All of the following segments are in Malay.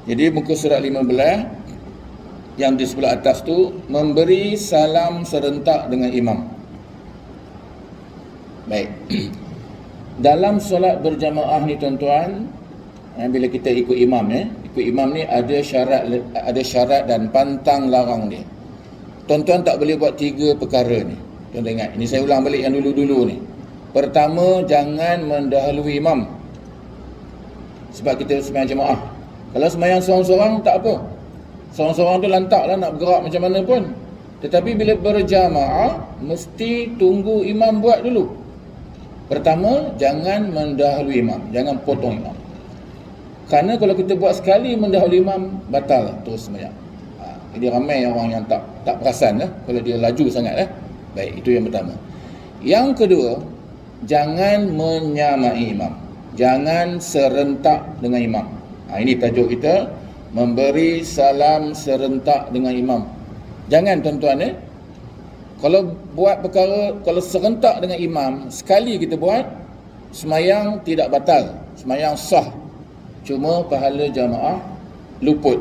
Jadi muka surat 15 yang di sebelah atas tu, memberi salam serentak dengan imam. Baik. Dalam solat berjamaah ni tuan-tuan, bila kita ikut imam, ikut imam ni ada syarat dan pantang larang dia. Tuan-tuan tak boleh buat 3 perkara ni. Tuan-tuan ingat, ini saya ulang balik yang dulu-dulu ni. Pertama, jangan mendahului imam. Sebab kita sembahyang jemaah. Kalau sembahyang seorang-seorang tak apa. Seorang-seorang tu lantaklah nak bergerak macam mana pun. Tetapi bila berjamaah, mesti tunggu imam buat dulu. Pertama, jangan mendahului imam. Jangan potong imam. Kerana kalau kita buat sekali mendahului imam, batal terus sembahyang. Jadi ramai orang yang tak perasan kalau dia laju sangat. Baik, itu yang pertama. Yang kedua, jangan menyamai imam. Jangan serentak dengan imam. Ini tajuk kita, memberi salam serentak dengan imam. Jangan tuan-tuan kalau buat perkara, kalau serentak dengan imam, sekali kita buat, sembahyang tidak batal, sembahyang sah. Cuma pahala jamaah luput.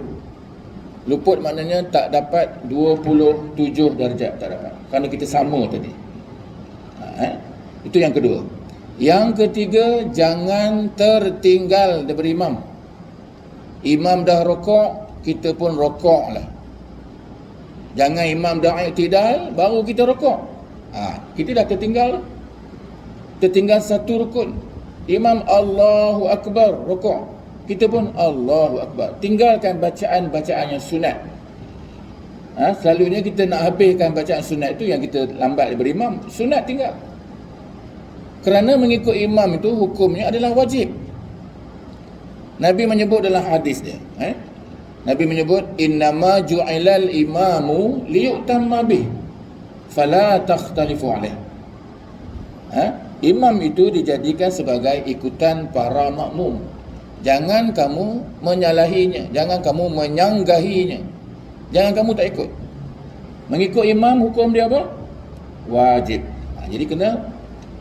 Luput maknanya tak dapat 27 darjat, tak dapat. Kerana kita sama tadi. Itu yang kedua. Yang ketiga, jangan tertinggal daripada imam. Imam dah rokok, kita pun rokok lah. Jangan imam dah i'tidal, baru kita rokok. Kita dah tertinggal satu rukun. Imam Allahu Akbar, rokok. Kita pun Allahu Akbar. Tinggalkan bacaan-bacaan yang sunat. Selalunya kita nak habiskan bacaan sunat itu yang kita lambat daripada imam. Sunat tinggal. Kerana mengikut imam itu hukumnya adalah wajib. Nabi menyebut dalam hadis dia, Nabi menyebut innama ju'ilal imamu liyutamma bih fala takhtalifu alaih. Imam itu dijadikan sebagai ikutan para makmum. Jangan kamu menyalahinya, jangan kamu menyanggahinya, jangan kamu tak ikut. Mengikut imam hukum dia apa? Wajib. Jadi kena,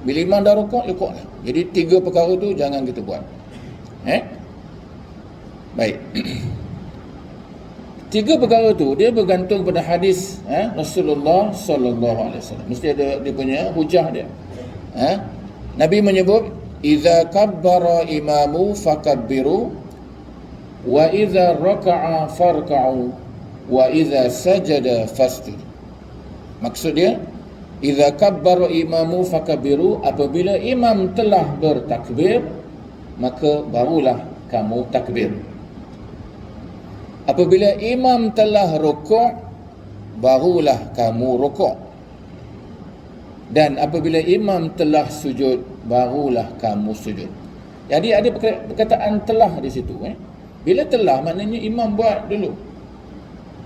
bila imam dah rukuk, rukuklah. Jadi 3 perkara tu jangan kita buat. Baik. 3 perkara tu dia bergantung pada hadis Rasulullah sallallahu alaihi wasallam. Mesti ada dia punya hujah dia. Nabi menyebut idza kabbara imamu fakabbiru wa idza raka'a farka'u wa idza sajada fasjudu. Maksud dia, idza kabbara imamu fakabbiru, apabila imam telah bertakbir, maka barulah kamu takbir. Apabila imam telah rukuk, barulah kamu rukuk. Dan apabila imam telah sujud, barulah kamu sujud. Jadi ada perkataan telah di situ. Bila telah, maknanya imam buat dulu.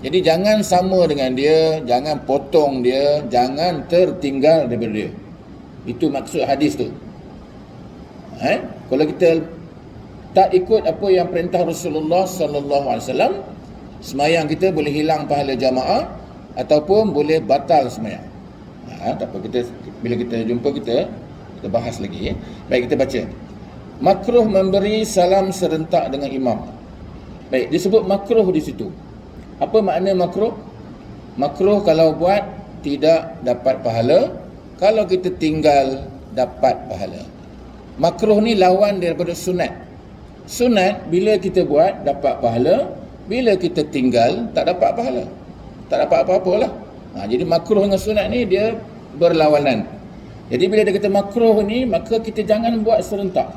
Jadi jangan sama dengan dia, jangan potong dia, jangan tertinggal daripada dia. Itu maksud hadis tu. Kalau kita tak ikut apa yang perintah Rasulullah sallallahu alaihi wasallam, sembahyang kita boleh hilang pahala jamaah ataupun boleh batal sembahyang. Tak apa, bila kita jumpa kita bahas lagi. Baik, kita baca. Makruh memberi salam serentak dengan imam. Baik, disebut makruh di situ. Apa makna makruh? Makruh kalau buat tidak dapat pahala, kalau kita tinggal dapat pahala. Makruh ni lawan daripada sunat. Sunat bila kita buat dapat pahala, bila kita tinggal tak dapat pahala, tak dapat apa-apalah. Jadi makruh dengan sunat ni dia berlawanan. Jadi bila dia kata makruh ni, maka kita jangan buat serentak.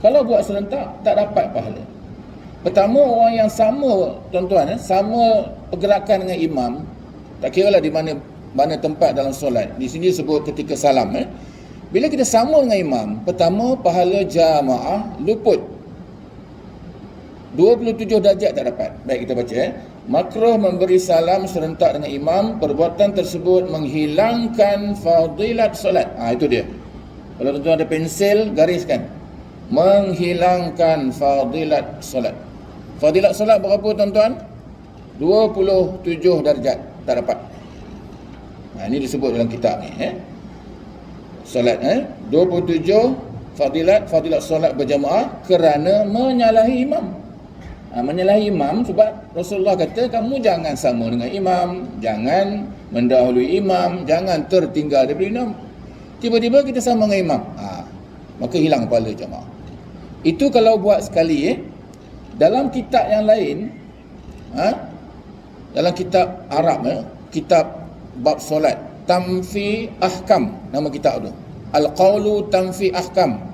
Kalau buat serentak tak dapat pahala. Pertama, orang yang sama tuan-tuan, sama pergerakan dengan imam, tak kira lah di mana tempat dalam solat. Di sini sebut ketika salam. Bila kita sama dengan imam, pertama pahala jamaah luput. 27 darjat tak dapat. Baik, kita baca. Makruh memberi salam serentak dengan imam, perbuatan tersebut menghilangkan fadilat solat. Itu dia. Kalau tuan-tuan ada pensil, gariskan. Menghilangkan fadilat solat. Fadilat solat berapa tuan-tuan? 27 darjat tak dapat. Ini disebut dalam kitab ni. Solat 27 fadilat solat berjamaah kerana menyalahi imam. Menyalahi imam sebab Rasulullah kata kamu jangan sama dengan imam, jangan mendahului imam, jangan tertinggal daripada imam. Tiba-tiba kita sama dengan imam, maka hilang pahala jemaah. Itu kalau buat sekali. Dalam kitab yang lain, dalam kitab Arab, kitab bab solat, Tamfi Ahkam, nama kitab tu, Al-Qawlu Tamfi Ahkam,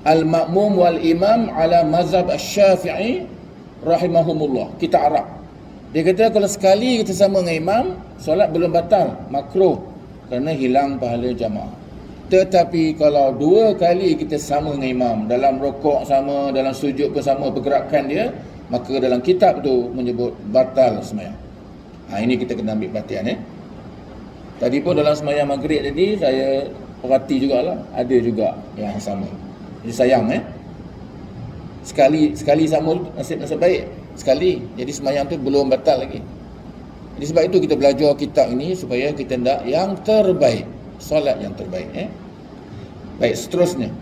Al-Ma'mum wal Imam ala mazhab Asy-Syafi'i rahimahumullah, kitab Arab. Dia kata kalau sekali kita sama dengan imam, solat belum batal, makruh, kerana hilang pahala jamaah. Tetapi kalau 2 kali kita sama dengan imam, dalam rokok sama, dalam sujud pun sama pergerakan dia, maka dalam kitab tu menyebut batal sembahyang. Ini kita kena ambil perhatian. Tadi pun dalam sembahyang maghrib tadi saya perhati jugalah, ada juga yang sama. Jadi sayang sekali sama nasib baik sekali, jadi sembahyang tu belum batal lagi. Jadi sebab itu kita belajar kitab ini supaya kita hendak yang terbaik, solat yang terbaik. Baik, seterusnya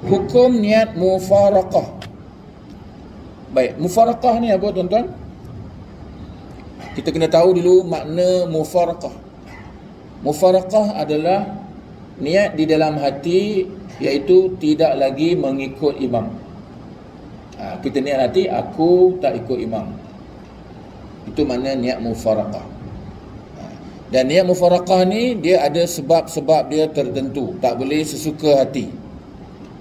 hukum niat mufaraqah. Baik, mufaraqah ni apa tuan-tuan? Kita kena tahu dulu makna mufaraqah. Mufaraqah adalah niat di dalam hati, iaitu tidak lagi mengikut imam. Kita niat hati, aku tak ikut imam. Itu makna niat mufaraqah. Dan niat mufaraqah ni dia ada sebab-sebab dia tertentu, tak boleh sesuka hati.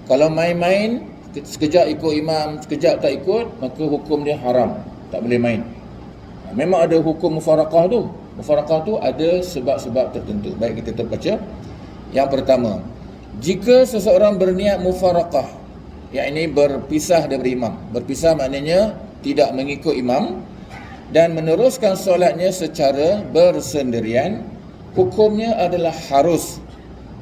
Kalau main-main, sekejap ikut imam, sekejap tak ikut, maka hukum dia haram, tak boleh main. Memang ada hukum mufaraqah tu. Mufaraqah tu ada sebab-sebab tertentu. Baik, kita terbaca. Yang pertama, jika seseorang berniat mufaraqah, yakni berpisah daripada imam. Berpisah maknanya tidak mengikut imam dan meneruskan solatnya secara bersendirian, hukumnya adalah harus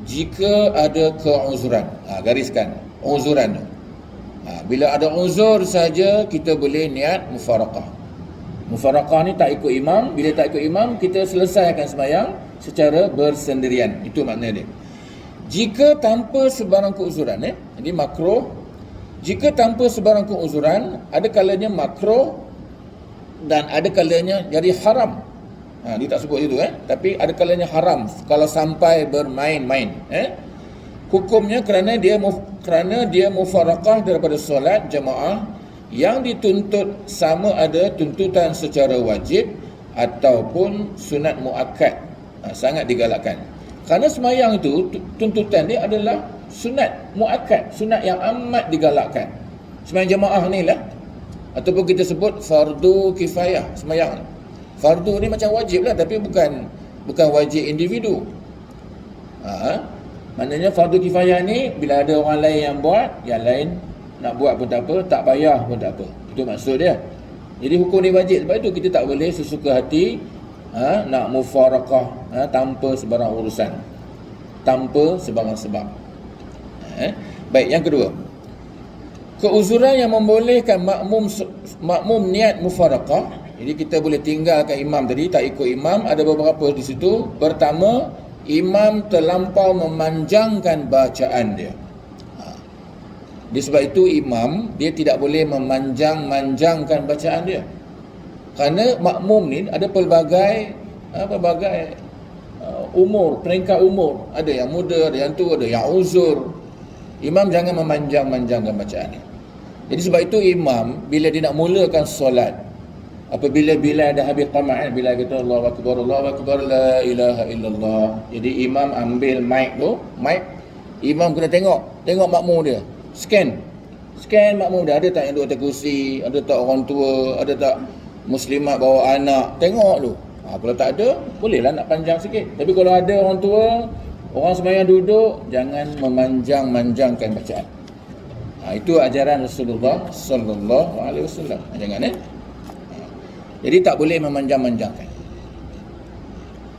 jika ada keuzuran. Gariskan uzuran tu. Bila ada uzur saja kita boleh niat mufaraqah. Mufaraqah ni tak ikut imam. Bila tak ikut imam, kita selesaikan sembahyang secara bersendirian. Itu makna dia. Jika tanpa sebarang keuzuran, jadi makruh. Jika tanpa sebarang keuzuran, ada kalanya makruh dan ada kalanya jadi haram. Dia tak sebut itu, tapi ada kalanya haram kalau sampai bermain-main. Hukumnya kerana dia mufaraqah daripada solat jemaah yang dituntut sama ada tuntutan secara wajib ataupun sunat muakkad. Sangat digalakkan. Kerana sembahyang itu tuntutan dia adalah sunat muakkad, sunat yang amat digalakkan. Sembahyang jemaah ni lah, ataupun kita sebut fardu kifayah. Sembahyang fardu ni macam wajib lah, tapi bukan wajib individu. Maknanya fardu kifayah ni bila ada orang lain yang buat, yang lain nak buat pun tak apa, tak payah pun tak apa. Itu maksud dia. Jadi hukum ni wajib. Sebab itu kita tak boleh sesuka hati nak mufaraqah tanpa sebarang urusan, tanpa sebarang sebab. Baik, yang kedua, keuzuran yang membolehkan makmum niat mufaraqah. Jadi kita boleh tinggalkan imam tadi, tak ikut imam. Ada beberapa di situ. Pertama, imam terlampau memanjangkan bacaan dia. Sebab itu imam dia tidak boleh memanjang-manjangkan bacaan dia. Kerana makmum ni ada pelbagai umur, peringkat umur. Ada yang muda, ada yang tua, ada yang uzur. Imam jangan memanjang-manjangkan bacaan dia. Jadi sebab itu imam bila dia nak mulakan solat, apabila dah habis qamat, bila kata Allahu akbar, la ilaha illallah, jadi imam ambil mic, imam kena tengok makmum dia. Scan makmum dia, ada tak yang duduk atas kursi, ada tak orang tua, ada tak muslimat bawa anak, tengok dulu. Kalau tak ada, bolehlah nak panjang sikit. Tapi kalau ada orang tua, orang sembahyang duduk, jangan memanjang-manjangkan bacaan. Itu ajaran Rasulullah sallallahu alaihi wasallam. Jangan jadi tak boleh memanjang-manjangkan.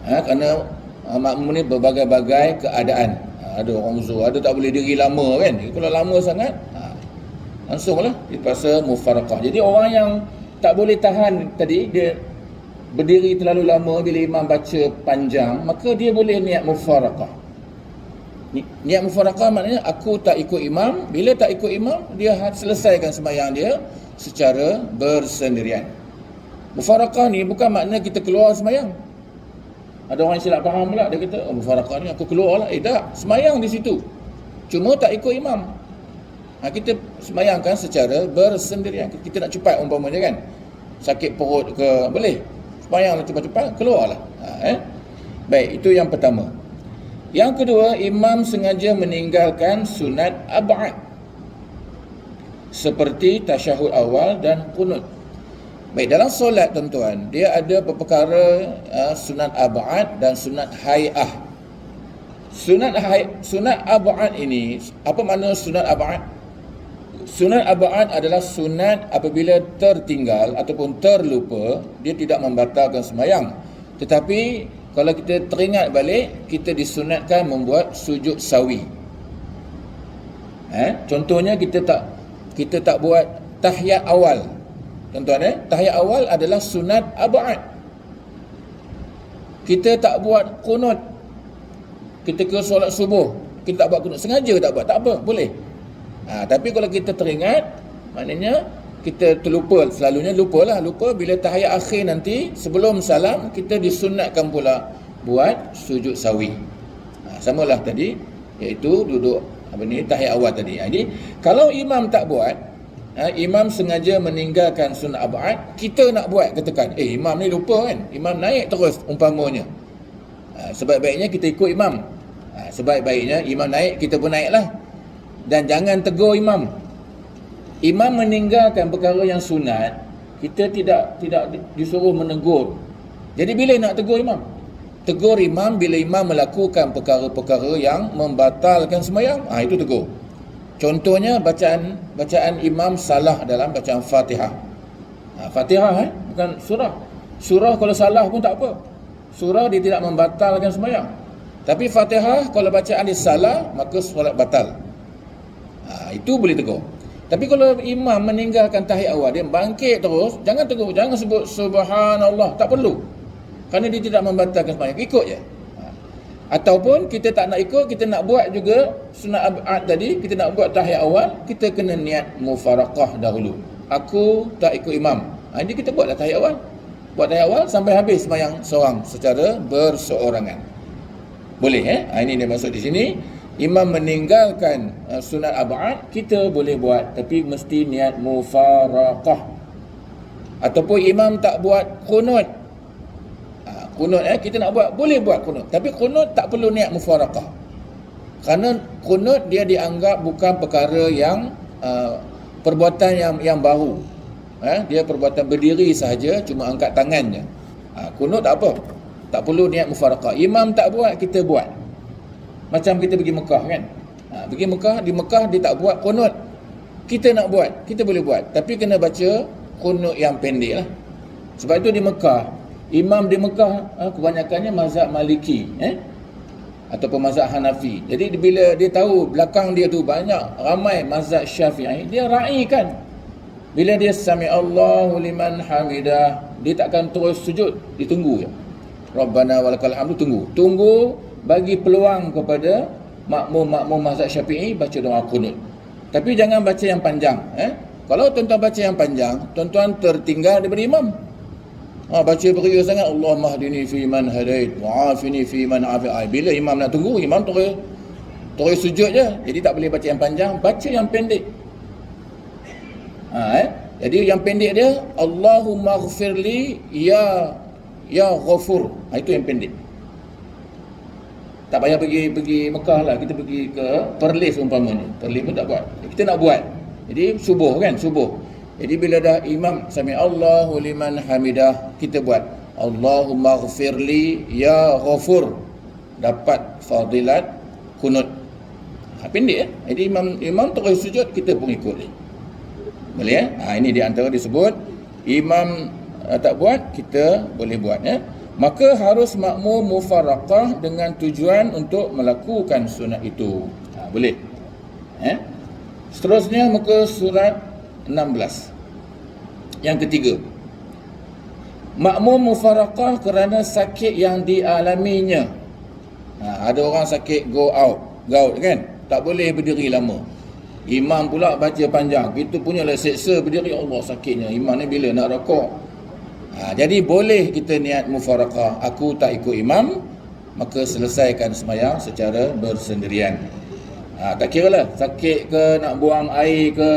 Kerana makmum ni berbagai-bagai keadaan. Ada orang uzur, ada tak boleh diri lama kan. Kalau lama sangat, langsunglah dipaksa mufaraqah. Jadi orang yang tak boleh tahan tadi, dia berdiri terlalu lama bila imam baca panjang, maka dia boleh niat mufaraqah. Niat mufaraqah maknanya aku tak ikut imam. Bila tak ikut imam, dia selesaikan sembahyang dia secara bersendirian. Mufaraqah ni bukan makna kita keluar sembahyang. Ada orang yang silap faham pula, dia kata mufaraqah ni aku keluar lah. Tak, sembahyang di situ, cuma tak ikut imam. Kita sembahyangkan secara bersendirian. Kita nak cepat umpamanya kan, sakit perut ke, boleh sembahyang cepat-cepat, keluarlah. Baik, itu yang pertama. Yang kedua, imam sengaja meninggalkan sunat ab'ad seperti tasyahud awal dan qunut. Baik, dalam solat tuan-tuan, dia ada perkara sunat ab'ad dan sunat hay'ah. Sunat ab'ad ini, apa makna sunat ab'ad? Sunat ab'ad adalah sunat apabila tertinggal ataupun terlupa, dia tidak membatalkan sembahyang. Tetapi kalau kita teringat balik, kita disunatkan membuat sujud sawi. Contohnya kita tak buat tahiyat awal. Tuan-tuan, tahiyat awal adalah sunat ab'ad. Kita tak buat qunut ketika solat subuh, kita tak buat qunut, sengaja tak buat, tak apa, boleh. Tapi kalau kita teringat, maknanya kita terlupa, selalunya lupa bila tahiyat akhir nanti sebelum salam, kita disunatkan pula buat sujud sawi. Samalah tadi, iaitu duduk tahiyat awal tadi. Jadi kalau imam tak buat, imam sengaja meninggalkan sunat ab'ad, kita nak buat, katakan imam ni lupa kan, imam naik terus umpamanya, sebaik-baiknya kita ikut imam. Sebaik-baiknya imam naik, kita pun naiklah, dan jangan tegur imam. Imam meninggalkan perkara yang sunat, kita tidak disuruh menegur. Jadi bila nak tegur imam? Tegur imam bila imam melakukan perkara-perkara yang membatalkan sembahyang, itu tegur. Contohnya bacaan imam salah dalam bacaan Fatihah. Fatihah bukan surah. Surah kalau salah pun tak apa. Surah dia tidak membatalkan sembahyang. Tapi Fatihah kalau bacaan dia salah, maka solat batal. Itu boleh tegur. Tapi kalau imam meninggalkan tahiyat awal, dia bangkit terus, jangan tegur, jangan sebut subhanallah, tak perlu. Kerana dia tidak membatalkan sembahyang, ikut je. Ataupun kita tak nak ikut, kita nak buat juga sunat ab'ad tadi, kita nak buat tahiyat awal, kita kena niat mufaraqah dahulu. Aku tak ikut imam. Jadi kita buatlah tahiyat awal. Buat tahiyat awal sampai habis sembahyang seorang secara berseorangan. Boleh ini dia maksud di sini. Imam meninggalkan sunat ab'ad, kita boleh buat, tapi mesti niat mufaraqah. Ataupun imam tak buat qunut. Qunut kita nak buat, boleh buat qunut, tapi qunut tak perlu niat mufaraqah. Kerana qunut dia dianggap bukan perkara yang perbuatan yang baru. Dia perbuatan berdiri sahaja, cuma angkat tangannya. Qunut tak apa, tak perlu niat mufaraqah. Imam tak buat, kita buat. Macam kita pergi Mekah kan, pergi Mekah, di Mekah dia tak buat qunut, kita nak buat, kita boleh buat, tapi kena baca qunut yang pendek lah. Sebab itu di Mekah, imam di Mekah kebanyakannya mazhab Maliki ataupun mazhab Hanafi. Jadi bila dia tahu belakang dia tu banyak ramai mazhab Syafi'i, dia raikan. Bila dia sami Allahu liman hamidah, dia takkan terus sujud, dia tunggu je. Rabbana walakal hamdu, tunggu bagi peluang kepada makmum mazhab Syafi'i baca doa qunut. Tapi jangan baca yang panjang. Kalau tuan-tuan baca yang panjang, tuan-tuan tertinggal daripada imam. Baca beria sangat, Allahumma hdini fi man hadait wa afini fi man afiyat. Bila imam nak tunggu, imam terus sujud je. Jadi tak boleh baca yang panjang, baca yang pendek. Jadi yang pendek dia Allahumma ghfirli ya ghafur. Itu yang pendek. Tak payah pergi Mekah lah, kita pergi ke Perlis umpamanya. Perlis pun tak buat, kita nak buat. Jadi subuh. Jadi bila dah imam sami Allahu liman hamidah, kita buat Allahumma ghfirli ya ghafur, dapat fadilat kunut. Pendek Jadi imam terus sujud, kita pun ikut. Boleh ini di antara disebut imam tak buat, kita boleh buat Maka harus makmum mufaraqah dengan tujuan untuk melakukan sunat itu. Boleh. Seterusnya muka surat 16. Yang ketiga, makmum mufaraqah kerana sakit yang dialaminya. Ada orang sakit go out, gaut kan, tak boleh berdiri lama. Imam pula baca panjang, kita punya lah seksa berdiri, Allah sakitnya imam ni bila nak rokok. Jadi boleh kita niat mufaraqah, aku tak ikut imam, maka selesaikan sembahyang secara bersendirian. Tak kira lah sakit ke, nak buang air ke,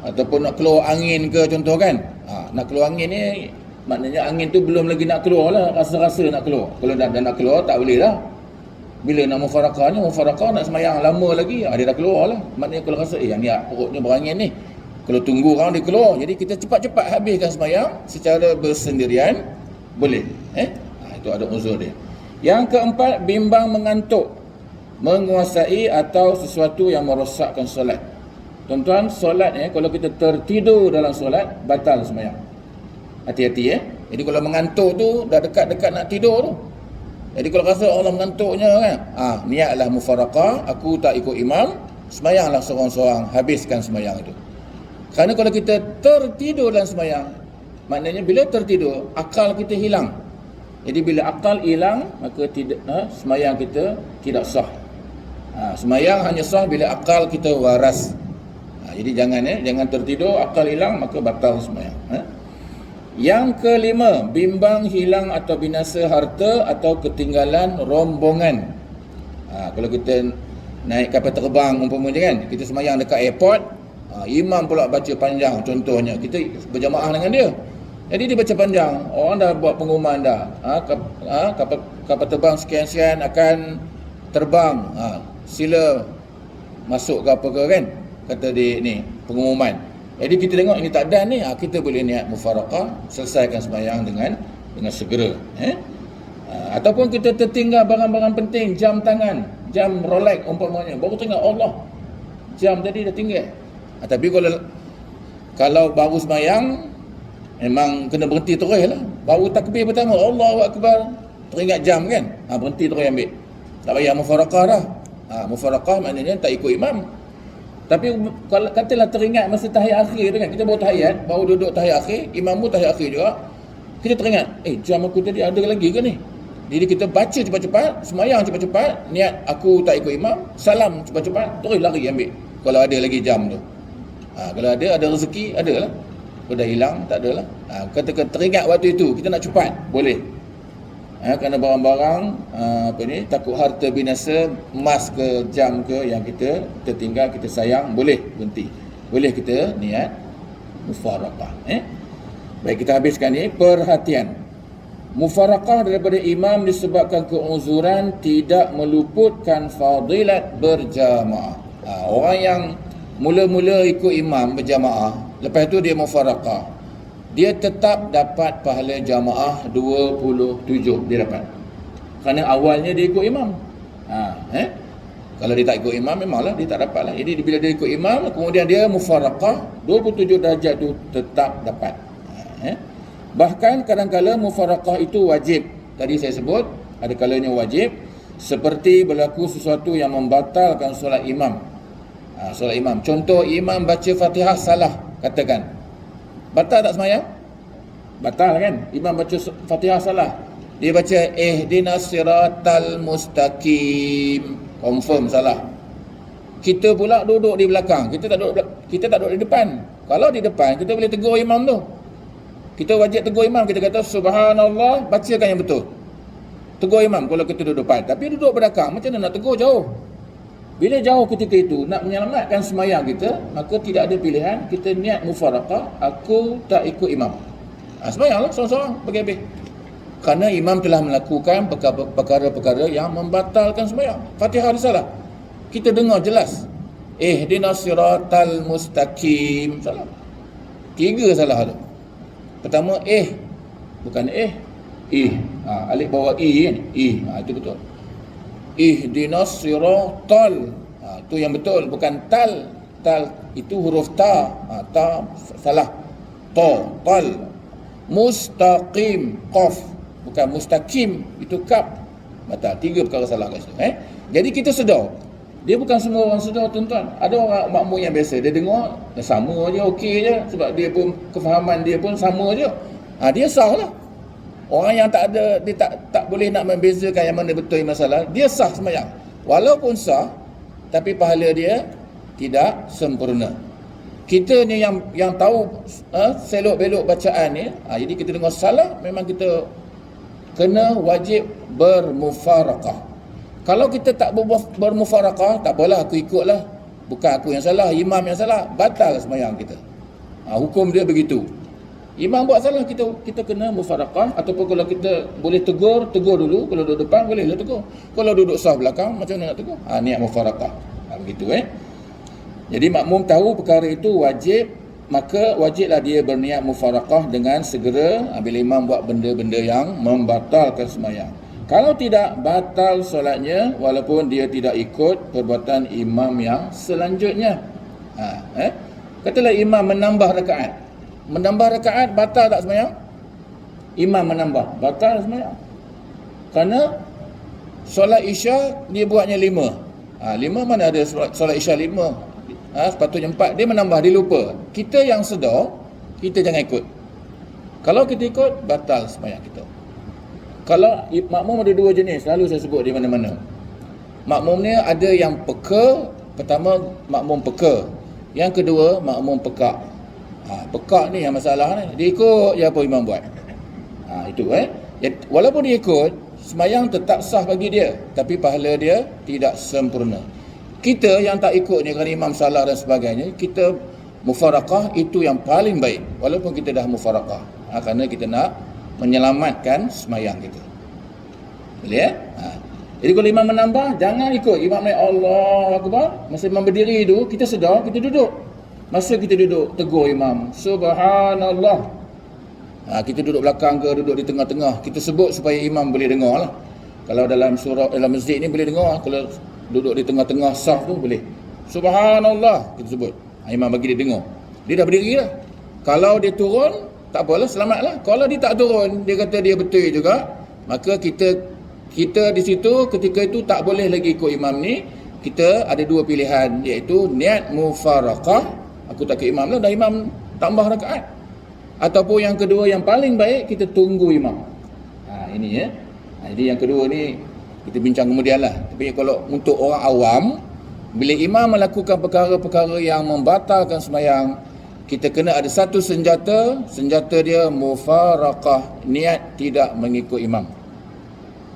ataupun nak keluar angin ke contoh kan. Nak keluar angin ni maknanya angin tu belum lagi nak keluar lah, rasa-rasa nak keluar. Kalau dah nak keluar tak boleh lah. Bila nak mufaraqahnya, mufaraqah nak sembahyang lama lagi, dia dah keluar lah. Maknanya kalau rasa yang ni perutnya berangin ni, kalau tunggu orang dia keluar, jadi kita cepat-cepat habiskan sembahyang secara bersendirian, boleh. Itu ada uzur dia. Yang keempat, bimbang mengantuk, menguasai atau sesuatu yang merosakkan solat. Tuan-tuan, solat kalau kita tertidur dalam solat, batal sembahyang. Hati-hati Jadi kalau mengantuk tu dah dekat-dekat nak tidur tu. Jadi kalau rasa Allah mengantuknya kan, niatlah mufaraqah, aku tak ikut imam, sembahyanglah seorang-seorang, habiskan sembahyang itu. Kerana kalau kita tertidur dalam sembahyang, maknanya bila tertidur, akal kita hilang. Jadi bila akal hilang, maka tidak sembahyang kita tidak sah. Sembahyang hanya sah bila akal kita waras. Jadi jangan tertidur, akal hilang, maka batal sembahyang. Yang kelima, bimbang hilang atau binasa harta atau ketinggalan rombongan. Kalau kita naik kapal terbang umpamanya kan, kita sembahyang dekat airport, imam pula baca panjang contohnya, kita berjamaah dengan dia. Jadi dia baca panjang, orang dah buat pengumuman dah. Kapal terbang sekian-sekian akan terbang. Sila masuk ke apa ke kan, kata dia ni pengumuman. Jadi kita tengok ini tak dan ni, kita boleh niat mufaraqah, selesaikan sembahyang dengan segera. Ataupun kita tertinggal barang-barang penting, jam tangan, jam Rolex umpamanya, baru tengok Allah, jam tadi dah tinggal. Tapi kalau baru sembahyang, memang kena berhenti terus lah. Baru takbir pertama, Allahu Akbar, teringat jam kan, berhenti terus ambil. Tak payah mufaraqah dah. Mufaraqah maknanya tak ikut imam. Tapi kalau katalah teringat masa tahiyat akhir tu kan, kita baru tahiyat, baru duduk tahiyat akhir, imam pun tahiyat akhir juga, kita teringat, jam aku tadi ada lagi ke ni? Jadi kita baca cepat-cepat, sembahyang cepat-cepat, niat aku tak ikut imam, salam cepat-cepat, terus lari ambil kalau ada lagi jam tu. Kalau ada rezeki, ada lah. Kalau dah hilang, tak ada lah. Katakan teringat waktu itu, kita nak cepat, boleh. Kerana barang-barang takut harta binasa, emas ke jam ke yang kita tertinggal, kita sayang, boleh berhenti, boleh kita niat mufaraqah. Baik, kita habiskan ni. Perhatian, mufaraqah daripada imam disebabkan keuzuran tidak meluputkan fadilat berjamaah. Orang yang mula-mula ikut imam berjamaah, lepas tu dia mufaraqah, dia tetap dapat pahala jamaah 27, dia dapat. Kerana awalnya dia ikut imam. Kalau dia tak ikut imam, memanglah dia tak dapat lah. Jadi bila dia ikut imam, kemudian dia mufaraqah, 27 darjat tu tetap dapat. Bahkan kadang-kala mufaraqah itu wajib. Tadi saya sebut, ada kalanya wajib, seperti berlaku sesuatu yang membatalkan solat imam. Solat imam, contoh imam baca Fatihah salah, katakan, batal tak sembahyang? Batal kan? Imam baca Fatihah salah, dia baca ihdinas siratal mustaqim, confirm salah. Kita pula duduk di belakang, kita tak duduk di depan. Kalau di depan, kita boleh tegur imam tu. Kita wajib tegur imam, kita kata subhanallah, bacakan yang betul. Tegur imam kalau kita duduk depan. Tapi duduk belakang, macam mana nak tegur jauh? Bila jauh ketika itu, nak menyelamatkan sembahyang kita, maka tidak ada pilihan, kita niat mufaraqah, aku tak ikut imam. Sembahyanglah seorang-seorang bagi-bagi. Kerana imam telah melakukan perkara-perkara yang membatalkan sembahyang. Fatihah dia salah, kita dengar jelas, ihdinas siratal mustaqim, salah. 3 salah tu. Pertama bukan alif bawah kan, itu betul. Ihdinas siratal, tu yang betul, bukan tal itu huruf ta, ta salah, tal mustaqim, qaf bukan mustaqim, itu kaf, batal. 3 perkara salah kat situ. Jadi kita sedar, dia bukan semua orang sedar tuan-tuan. Ada orang makmum yang biasa, dia dengar sama je, okey je, sebab dia pun kefahaman dia pun sama je, dia sah lah. Orang yang tak ada, dia tak boleh nak membezakan yang mana betul yang salah, dia sah sembahyang. Walaupun sah, tapi pahala dia tidak sempurna. Kita ni yang tahu selok belok bacaan ni, jadi kita dengar salah, memang kita kena wajib bermufaraqah. Kalau kita tak bermufaraqah, tak apalah, aku ikutlah. Bukan aku yang salah, imam yang salah, batal sembahyang kita. Hukum dia begitu. Imam buat salah, kita kena mufaraqah. Ataupun kalau kita boleh tegur dulu. Kalau duduk depan bolehlah tegur. Kalau duduk sah belakang, macam mana nak tegur? Niat mufaraqah. Begitu Jadi makmum tahu perkara itu wajib, maka wajiblah dia berniat mufaraqah dengan segera bila imam buat benda-benda yang membatalkan sembahyang. Kalau tidak, batal solatnya walaupun dia tidak ikut perbuatan imam yang selanjutnya. Katalah imam menambah rakaat. Menambah rakaat batal tak sembahyang? Imam menambah, batal sembahyang. Kerana solat Isya dia buatnya 5. 5 mana ada solat Isya 5? Sepatutnya 4. Dia menambah, dia lupa. Kita yang sedar, kita jangan ikut. Kalau kita ikut, batal sembahyang kita. Kalau makmum ada dua jenis, selalu saya sebut di mana-mana. Makmum ni ada yang peka. Pertama, makmum peka. Yang kedua, makmum pekak. Pekak ni yang masalah ni. Dia ikut je apa imam buat. Itu walaupun dia ikut, sembahyang tetap sah bagi dia, tapi pahala dia tidak sempurna. Kita yang tak ikut ni kerana imam salah dan sebagainya, kita mufaraqah itu yang paling baik. Walaupun kita dah mufaraqah. Kerana kita nak menyelamatkan sembahyang kita. Boleh Jadi kalau imam menambah, jangan ikut. Imam naik Allahu Akbar, masa imam berdiri tu, kita sedar, kita duduk. Masa kita duduk, tegur imam, Subhanallah. Kita duduk belakang ke, duduk di tengah-tengah, kita sebut supaya imam boleh dengar lah. Kalau dalam surau, dalam masjid ni boleh dengar. Kalau duduk di tengah-tengah saf tu boleh Subhanallah, kita sebut. Imam bagi dia dengar. Dia dah berdiri lah. Kalau dia turun, tak apalah, selamatlah. Kalau dia tak turun, dia kata dia betul juga, maka kita di situ ketika itu tak boleh lagi ikut imam ni. Kita ada dua pilihan, iaitu niat mufaraqah, aku tak ikut imam lah, dah imam tambah rakaat. Ataupun yang kedua, yang paling baik, kita tunggu imam. Ini jadi yang kedua ni kita bincang kemudian lah. Tapi kalau untuk orang awam, bila imam melakukan perkara-perkara yang membatalkan sembahyang, kita kena ada satu senjata dia mufaraqah, niat tidak mengikut imam.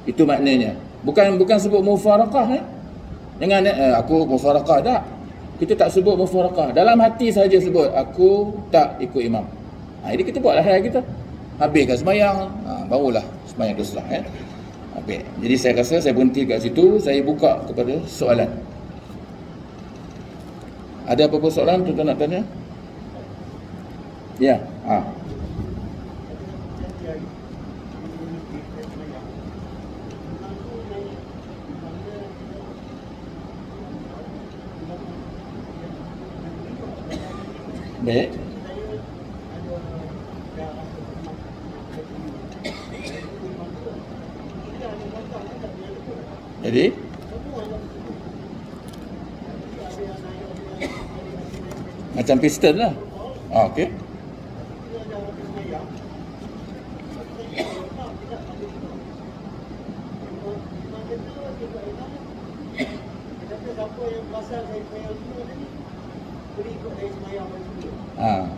Itu maknanya. Bukan sebut mufaraqah Jangan aku mufaraqah, tak. Kita tak sebut mufaraqah. Dalam hati saja sebut aku tak ikut imam. Jadi kita buatlah hal kita. Habiskan sembahyang, barulah sembahyang itu sah habis. Jadi saya rasa saya berhenti kat situ, saya buka kepada soalan. Ada apa-apa soalan tuan-tuan nak tanya? Ya. Baik. Jadi macam piston lah. Okey.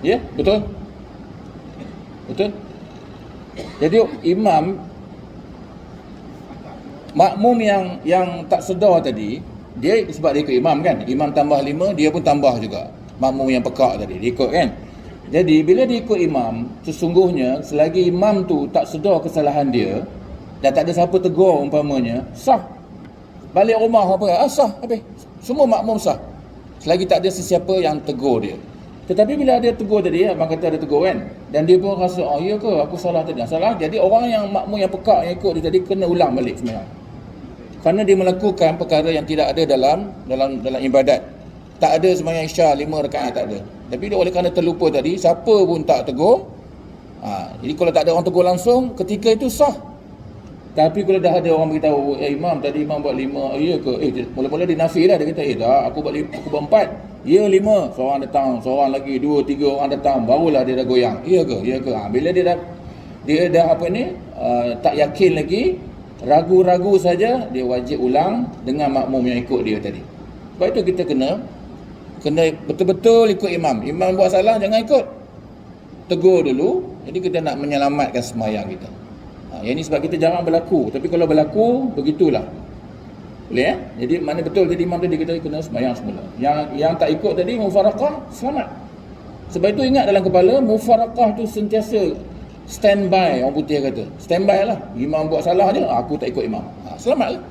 Ya, betul. Jadi imam, makmum yang tak sedar tadi, dia sebab dia ikut imam kan. Imam tambah 5, dia pun tambah juga. Makmum yang pekak tadi, dia ikut kan. Jadi bila dia ikut imam, sesungguhnya selagi imam tu tak sedar kesalahan dia dan tak ada siapa tegur umpamanya, sah. Balik rumah apa, sah habis. Semua makmum sah. Selagi tak ada sesiapa yang tegur dia. Tetapi bila ada tegur tadi, abang kata ada tegur kan, dan dia pun rasa, iya ke, aku salah tadi. Salah. Jadi orang yang makmum yang pekak yang ikut dia tadi kena ulang balik sebenarnya. Kerana dia melakukan perkara yang tidak ada dalam ibadat. Tak ada sembahyang Isya 5 rakaat, tak ada. Tapi dia oleh kerana terlupa tadi, siapa pun tak tegur. Jadi kalau tak ada orang tegur langsung, ketika itu sah. Tapi kalau dah ada orang beritahu, imam tadi imam buat 5, iya ke? Mula-mula dia nafi lah, dia kata, tak, aku buat 4. Ya 5, seorang datang, seorang lagi, 2, 3 orang datang, barulah dia dah goyang. Iya ke? Bila dia dah dia dah tak yakin lagi, ragu-ragu saja, dia wajib ulang dengan makmum yang ikut dia tadi. Sebab itu kita kena betul-betul ikut imam. Imam buat salah, jangan ikut, tegur dulu. Jadi kita nak menyelamatkan sembahyang kita. Yang ni sebab kita jarang berlaku, tapi kalau berlaku, begitulah. Boleh ya? Jadi mana betul tadi imam tadi, kita kena sembahyang semula. Yang tak ikut tadi mufaraqah, selamat. Sebab itu ingat dalam kepala, mufaraqah tu sentiasa standby, orang putih kata. Standby lah. Imam buat salah je, aku tak ikut imam. Selamat lah.